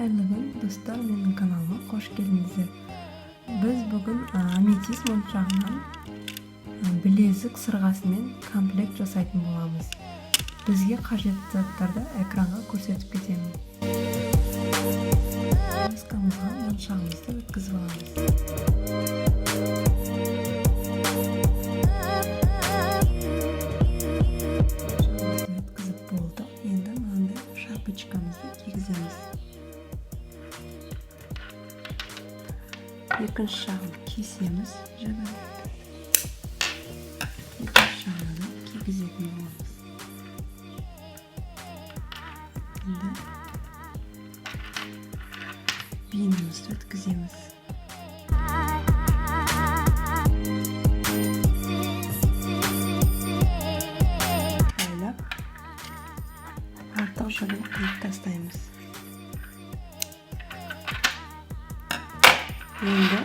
Кайырлы күн достор, менин каналыма кош келиңиздер. Биз бүгүн аметист мончагынан билезик сыргасы менен комплект жасайтын болобуз. Бизге кажеттүү заттарды экранга көрсөтүп кетемин. Маскамызга мончагыбызды өткөзүп алабыз. Өткөзүп болду. Эndi мындай шапочкамызды кийгизебиз. Экинчи жагын кийсемиз жана экинчи жагын кийгизетін болобуз. Эndi бийимибизди өткөзөбүз. Айлап артык жолун кыйып тастайбыз. Endi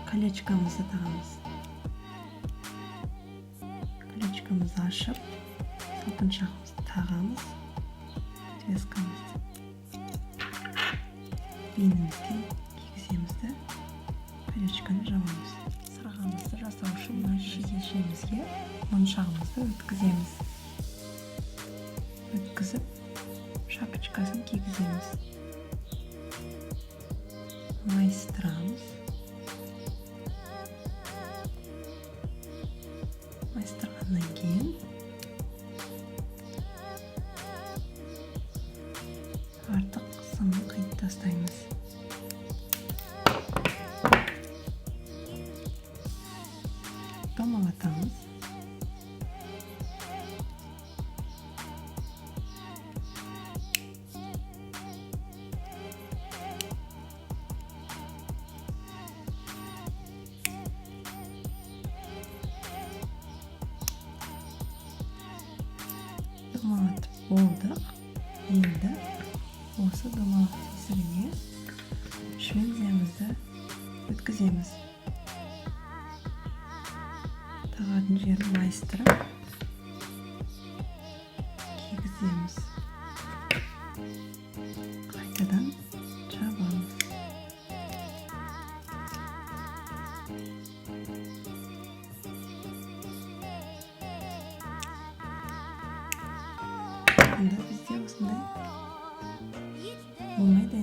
колечкамызды тагабыз. Колечкамызды ашып, тапынчагыбызды тагабыз. Связкамызды бийимибизге кийгизебиз да колечканы жабабыз. Сыргамызды жасоо үчүн мына шишемизге мончагыбызды өткөзөбүз. Өткөзүп, шапочкасын кийгизебиз. Майыстырабыз. Майыстыргандан кийин артык кысымын кыйып тастайбыз. Домалатабыз. Домалатып болдук. Эndi осы домалак тесигине швензиябызды өткөзөбүз. Тагатын жерин майыстырып кийгизебиз. Кайтадан жабабыз. Bizde осындай болмайды